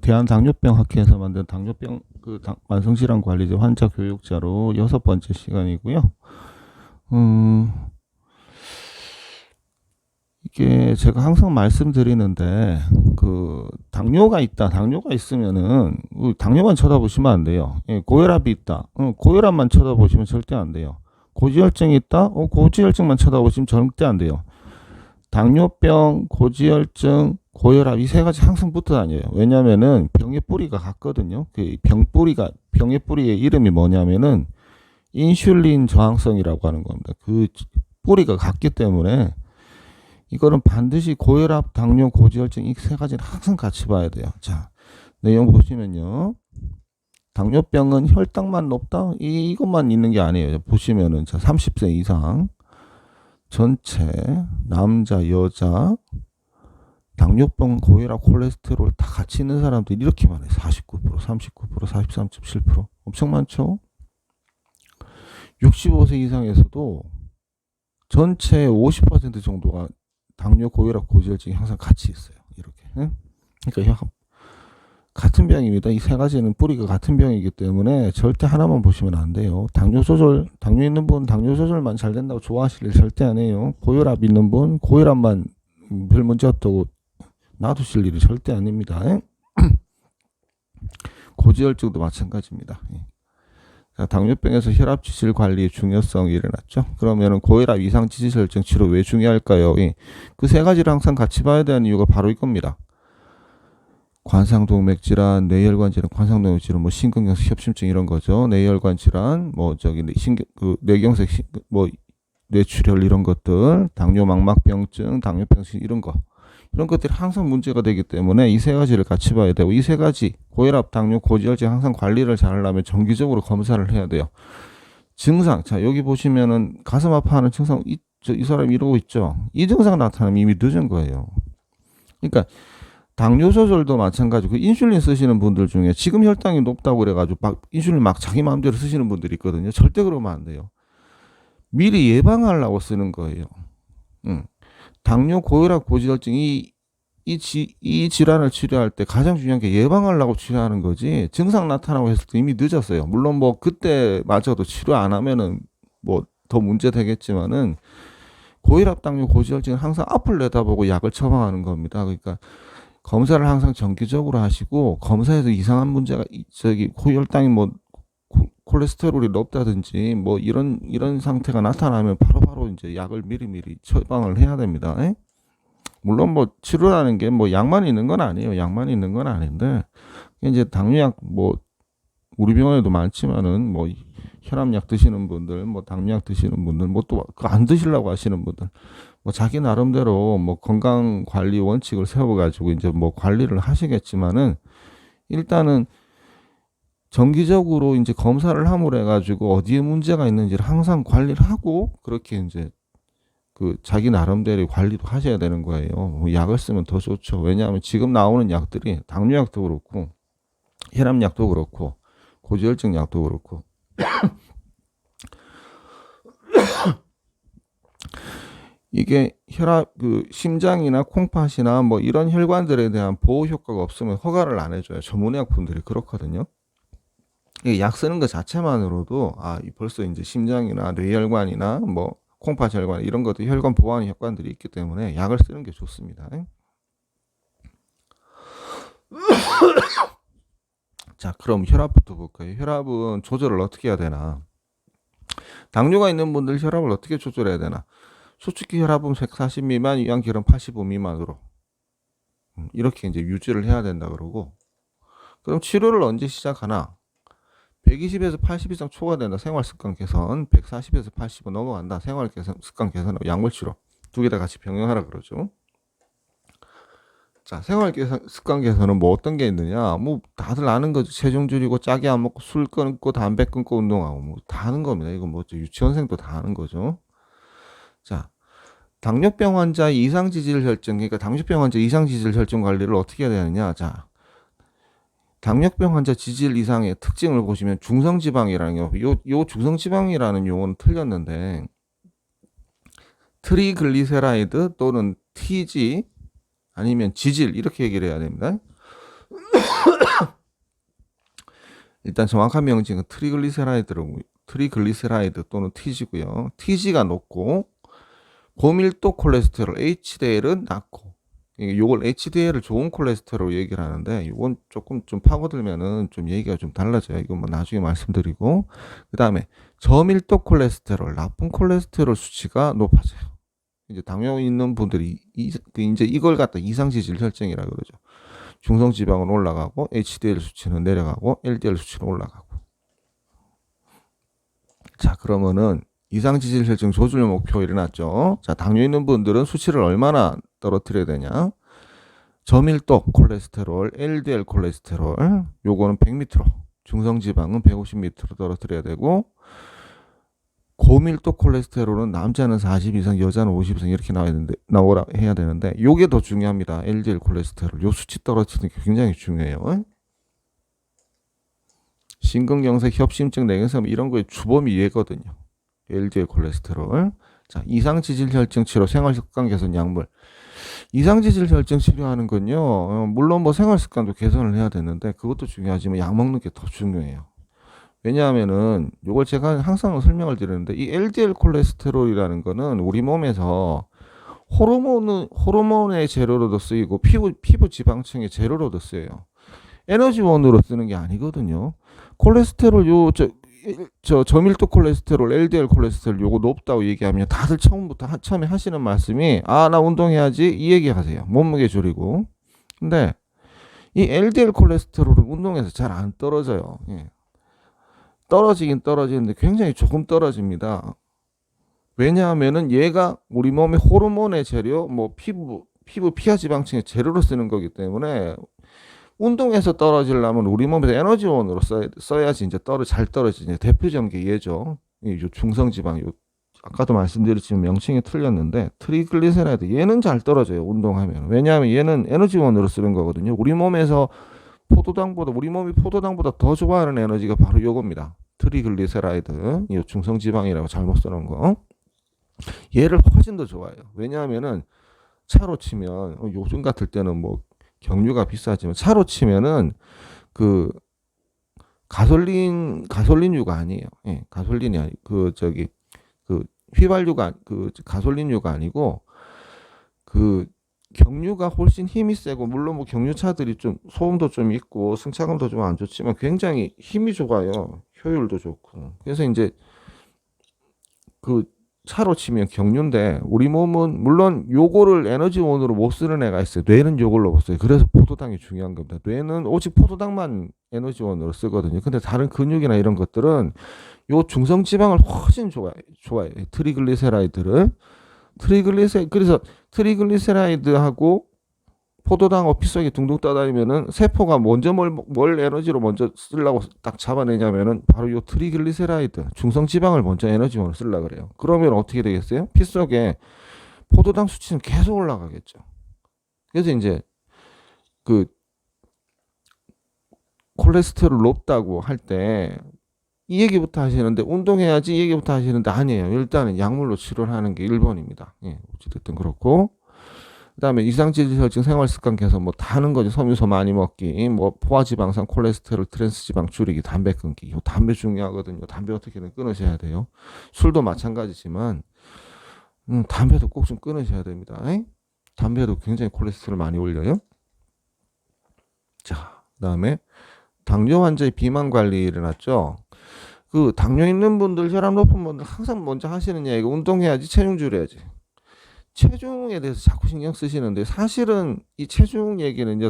대한당뇨병학회에서 만든 당뇨병 만성질환 관리제 환자 교육자로 6번째 시간이고요. 음, 이게 제가 항상 말씀드리는데 당뇨가 있으면은 당뇨만 쳐다보시면 안 돼요. 예, 고혈압이 있다. 고혈압만 쳐다보시면 절대 안 돼요. 고지혈증이 있다. 고지혈증만 쳐다보시면 절대 안 돼요. 당뇨병, 고지혈증, 고혈압 이 세 가지 항상 붙어 다녀요. 왜냐면은 병의 뿌리가 같거든요. 병의 뿌리의 이름이 뭐냐면은 인슐린 저항성이라고 하는 겁니다. 그 뿌리가 같기 때문에 이거는 반드시 고혈압, 당뇨, 고지혈증 이 세 가지는 항상 같이 봐야 돼요. 자, 내용 보시면요. 당뇨병은 혈당만 높다? 이것만 있는 게 아니에요. 보시면은 자, 30세 이상 전체 남자, 여자 당뇨병, 고혈압, 콜레스테롤 다 같이 있는 사람들이 이렇게 많아요. 49%, 39%, 43.7% 엄청 많죠? 65세 이상에서도 전체 50% 정도가 당뇨, 고혈압, 고지혈증이 항상 같이 있어요. 이렇게. 그러니까 같은 병입니다. 이 세 가지는 뿌리가 같은 병이기 때문에 절대 하나만 보시면 안 돼요. 당뇨 있는 분 당뇨 조절만 잘 된다고 좋아하실 일 절대 안 해요. 고혈압 있는 분 고혈압만 별 문제 없다고 놔두실 일이 절대 아닙니다. 고지혈증도 마찬가지입니다. 당뇨병에서 혈압 지질 관리의 중요성이 일어났죠. 그러면 고혈압 이상 지질혈증 치료 왜 중요할까요? 그 세 가지를 항상 같이 봐야 되는 이유가 바로 이겁니다. 관상동맥 질환, 뇌혈관 질환, 관상동맥 질환, 심근경색 협심증 이런 거죠. 뇌혈관 질환, 뇌경색, 뇌출혈 이런 것들, 당뇨 망막병증, 당뇨병실 이런 것들이 항상 문제가 되기 때문에 이 세 가지를 같이 봐야 되고, 이 세 가지 고혈압, 당뇨, 고지혈증 항상 관리를 잘 하려면 정기적으로 검사를 해야 돼요. 증상, 자 여기 보시면은 가슴 아파하는 증상, 이 사람이 이러고 있죠. 이 증상 나타나면 이미 늦은 거예요. 그러니까 당뇨 조절도 마찬가지고 인슐린 쓰시는 분들 중에 지금 혈당이 높다고 그래가지고 막 인슐린 막 자기 마음대로 쓰시는 분들이 있거든요. 절대 그러면 안 돼요. 미리 예방하려고 쓰는 거예요. 당뇨, 고혈압, 고지혈증 이 질환을 치료할 때 가장 중요한 게 예방하려고 치료하는 거지 증상 나타나고 했을 때 이미 늦었어요. 물론 그때마저도 치료 안 하면은 더 문제 되겠지만은 고혈압, 당뇨, 고지혈증은 항상 앞을 내다보고 약을 처방하는 겁니다. 그러니까 검사를 항상 정기적으로 하시고 검사에서 이상한 문제가 혈당이 콜레스테롤이 높다든지 이런 상태가 나타나면 바로바로 이제 약을 미리미리 처방을 해야 됩니다. 물론 치료라는 게 약만 있는 건 아니에요. 약만 있는 건 아닌데 이제 당뇨약 우리 병원에도 많지만은 혈압약 드시는 분들, 당뇨약 드시는 분들, 또 안 드시려고 하시는 분들, 자기 나름대로 건강 관리 원칙을 세워가지고 이제 관리를 하시겠지만은 일단은 정기적으로 이제 검사를 함으로 해가지고 어디에 문제가 있는지를 항상 관리를 하고 그렇게 이제 자기 나름대로 관리도 하셔야 되는 거예요. 약을 쓰면 더 좋죠. 왜냐하면 지금 나오는 약들이 당뇨약도 그렇고 혈압약도 그렇고 고지혈증 약도 그렇고 이게 심장이나 콩팥이나 이런 혈관들에 대한 보호 효과가 없으면 허가를 안 해줘요. 전문의학 분들이 그렇거든요. 약 쓰는 것 자체만으로도 벌써 이제 심장이나 뇌혈관이나 콩팥 혈관 이런 것도 혈관 보호하는 혈관들이 있기 때문에 약을 쓰는 게 좋습니다. 자, 그럼 혈압부터 볼까요? 혈압은 조절을 어떻게 해야 되나? 당뇨가 있는 분들 혈압을 어떻게 조절해야 되나? 솔직히 혈압은 140 미만, 위안기는 85 미만으로 이렇게 이제 유지를 해야 된다 그러고, 그럼 치료를 언제 시작하나? 120에서 80 이상 초과된다. 생활습관 개선. 140에서 80은 넘어간다. 생활습관 개선하고 약물치료 두 개 다 같이 병행하라 그러죠. 자, 생활습관 개선은 어떤 게 있느냐? 다들 아는 거죠. 체중 줄이고 짜게 안 먹고 술 끊고 담배 끊고 운동하고 다 하는 겁니다. 이거 유치원생도 다 하는 거죠. 자, 당뇨병 환자 이상지질혈증, 그러니까 당뇨병 환자 이상지질혈증 관리를 어떻게 해야 되느냐? 자, 당뇨병 환자 지질 이상의 특징을 보시면 중성지방이라는 요 중성지방이라는 용어는 틀렸는데 트리글리세라이드 또는 TG 아니면 지질 이렇게 얘기를 해야 됩니다. 일단 정확한 명칭은 트리글리세라이드 또는 TG고요. TG가 높고 고밀도 콜레스테롤 HDL은 낮고, 요걸 HDL을 좋은 콜레스테롤 얘기를 하는데, 이건 조금 좀 파고들면은 좀 얘기가 좀 달라져요. 이건 뭐 나중에 말씀드리고, 그 다음에 저밀도 콜레스테롤, 나쁜 콜레스테롤 수치가 높아져요. 이제 당뇨 있는 분들이 이제 이걸 갖다 이상지질 혈증이라 그러죠. 중성지방은 올라가고 HDL 수치는 내려가고 LDL 수치는 올라가고. 자, 그러면은 이상지질 혈증 조절 목표 일어났죠. 자, 당뇨 있는 분들은 수치를 얼마나 떨어뜨려야 되냐? 저밀도 콜레스테롤, LDL 콜레스테롤, 요거는 100ml, 중성지방은 150ml 떨어뜨려야 되고, 고밀도 콜레스테롤은 남자는 40 이상, 여자는 50 이상 이렇게 나오라 해야 되는데, 요게 더 중요합니다. LDL 콜레스테롤. 요 수치 떨어뜨리는 게 굉장히 중요해요. 심근경색, 협심증, 뇌경색 이런 거의 주범이 얘거든요. LDL 콜레스테롤. 자, 이상지질혈증 치료, 생활습관 개선 약물. 이상지질혈증 치료하는 건요, 물론 뭐 생활습관도 개선을 해야 되는데 그것도 중요하지만 약 먹는 게 더 중요해요. 왜냐하면은 요걸 제가 항상 설명을 드리는데, 이 LDL 콜레스테롤이라는 거는 우리 몸에서 호르몬의 재료로도 쓰이고 피부 지방층의 재료로도 쓰여요. 에너지원으로 쓰는 게 아니거든요. 콜레스테롤 저밀도 콜레스테롤, LDL 콜레스테롤 요거 높다고 얘기하면 다들 처음에 하시는 말씀이, 나 운동해야지 이 얘기 하세요. 몸무게 줄이고. 근데 이 LDL 콜레스테롤은 운동에서 잘 안 떨어져요. 떨어지긴 떨어지는데 굉장히 조금 떨어집니다. 왜냐하면은 얘가 우리 몸의 호르몬의 재료, 뭐 피부 피하 지방층의 재료로 쓰는 거기 때문에, 운동에서 떨어지려면 우리 몸에서 에너지원으로 써야지 이제 잘 떨어지죠. 대표적인 게 얘죠. 이 중성지방, 아까도 말씀드렸지만 명칭이 틀렸는데 트리글리세라이드, 얘는 잘 떨어져요. 운동하면. 왜냐하면 얘는 에너지원으로 쓰는 거거든요. 우리 몸이 포도당보다 더 좋아하는 에너지가 바로 요겁니다. 트리글리세라이드, 이 중성지방이라고 잘못 쓰는 거. 얘를 훨씬 더 좋아해요. 왜냐하면은 차로 치면, 요즘 같을 때는 뭐 경유가 비싸지만 차로 치면은 그 가솔린유가 아니에요. 가솔린이 아니 휘발유가 가솔린유가 아니고 경유가 훨씬 힘이 세고, 물론 뭐 경유차들이 좀 소음도 좀 있고 승차감도 좀 안 좋지만 굉장히 힘이 좋아요. 효율도 좋고. 그래서 이제 차로 치면 경유인데, 우리 몸은 물론 요거를 에너지원으로 못 쓰는 애가 있어요. 뇌는 요걸로 못 써요. 그래서 포도당이 중요한 겁니다. 뇌는 오직 포도당만 에너지원으로 쓰거든요. 근데 다른 근육이나 이런 것들은 요 중성지방을 훨씬 좋아해요. 트리글리세라이드를. 그래서 트리글리세라이드하고 포도당 어피 속에 둥둥 떠다니면은 세포가 먼저 뭘 에너지로 먼저 쓰려고 딱 잡아내냐면은 바로 요 트리글리세라이드, 중성지방을 먼저 에너지원으로 쓰려고 그래요. 그러면 어떻게 되겠어요? 피 속에 포도당 수치는 계속 올라가겠죠. 그래서 이제 콜레스테롤 높다고 할 때 이 얘기부터 하시는데, 운동해야지 이 얘기부터 하시는데 아니에요. 일단은 약물로 치료를 하는 게 1번입니다. 어찌됐든 그렇고. 그다음에 이상지질혈증 생활습관 개선 뭐 다 하는 거죠. 섬유소 많이 먹기, 뭐 포화지방산, 콜레스테롤, 트랜스지방 줄이기, 담배 끊기. 요 담배 중요하거든요. 담배 어떻게든 끊으셔야 돼요. 술도 마찬가지지만 담배도 꼭 좀 끊으셔야 됩니다. 담배도 굉장히 콜레스테롤 많이 올려요. 자, 그다음에 당뇨 환자의 비만 관리 일어났죠. 당뇨 있는 분들, 혈압 높은 분들 항상 먼저 하시는 얘기가 운동해야지, 체중 줄여야지. 체중에 대해서 자꾸 신경 쓰시는데, 사실은 이 체중 얘기는 이제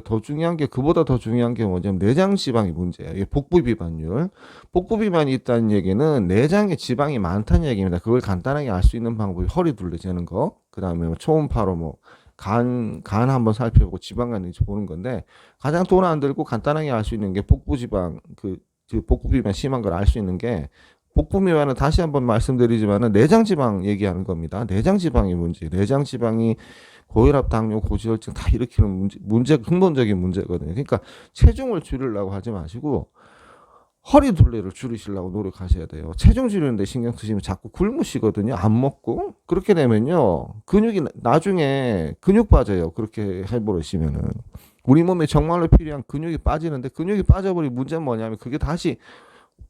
그보다 더 중요한 게 뭐냐면 내장 지방이 문제예요. 이게 복부 비만율. 복부 비만이 있다는 얘기는 내장에 지방이 많다는 얘기입니다. 그걸 간단하게 알 수 있는 방법이 허리 둘러 재는 거, 그 다음에 초음파로 간 한번 살펴보고 지방간 있는지 보는 건데, 가장 돈 안 들고 간단하게 알 수 있는 게 복부 지방, 복부 비만 심한 걸 알 수 있는 게, 복부 비만은 다시 한번 말씀드리지만은 내장 지방 얘기하는 겁니다. 내장 지방이 문제. 내장 지방이 고혈압, 당뇨, 고지혈증 다 일으키는 근본적인 문제거든요. 그러니까 체중을 줄이려고 하지 마시고 허리 둘레를 줄이시려고 노력하셔야 돼요. 체중 줄이는데 신경 쓰시면 자꾸 굶으시거든요. 안 먹고. 그렇게 되면요, 나중에 근육 빠져요. 그렇게 해버리시면은. 우리 몸에 정말로 필요한 근육이 빠지는데 근육이 빠져버리면 문제는 뭐냐면 그게 다시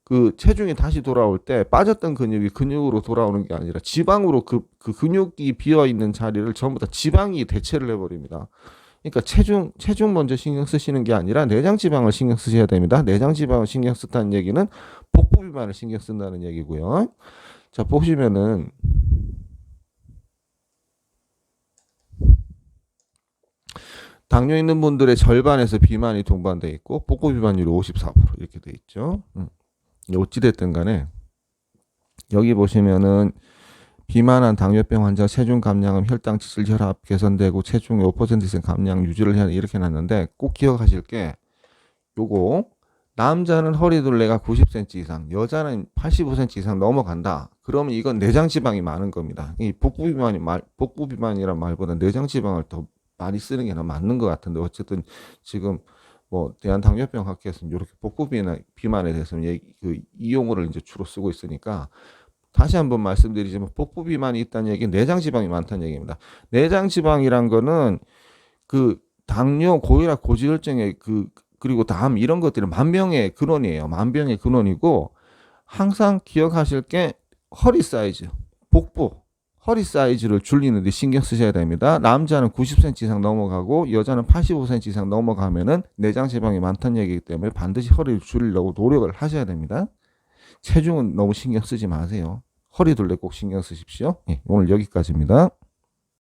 그 체중이 다시 돌아올 때 빠졌던 근육이 근육으로 돌아오는 게 아니라 지방으로 그 근육이 비어 있는 자리를 전부 다 지방이 대체를 해버립니다. 그러니까 체중 먼저 신경 쓰시는 게 아니라 내장 지방을 신경 쓰셔야 됩니다. 내장 지방을 신경 쓴다는 얘기는 복부 비만을 신경 쓴다는 얘기고요. 자, 보시면은 당뇨 있는 분들의 절반에서 비만이 동반돼 있고 복부 비만율이 54% 이렇게 돼 있죠. 어찌됐든 간에 여기 보시면은 비만한 당뇨병 환자 체중 감량은 혈당 지질 혈압 개선되고 체중의 5% 이상 감량 유지를 해야 이렇게 놨는데 꼭 기억하실 게 요거 남자는 허리둘레가 90cm 이상, 여자는 85cm 이상 넘어간다. 그러면 이건 내장 지방이 많은 겁니다. 이 복부 비만이란 말보다 내장 지방을 더 많이 쓰는 게 맞는 것 같은데 어쨌든 지금 뭐 대한당뇨병 학회에서는 이렇게 복부 비만에 대해서는 이 용어를 이제 주로 쓰고 있으니까 다시 한번 말씀드리지만 복부 비만이 있다는 얘기는 내장 지방이 많다는 얘기입니다. 내장 지방이란 거는 그 당뇨, 고혈압, 고지혈증의 그리고 담 이런 것들은 만병의 근원이에요. 만병의 근원이고 항상 기억하실 게 허리 사이즈, 복부, 허리 사이즈를 줄이는 데 신경 쓰셔야 됩니다. 남자는 90cm 이상 넘어가고 여자는 85cm 이상 넘어가면은 내장 지방이 많다는 얘기이기 때문에 반드시 허리를 줄이려고 노력을 하셔야 됩니다. 체중은 너무 신경 쓰지 마세요. 허리 둘레 꼭 신경 쓰십시오. 네, 오늘 여기까지입니다.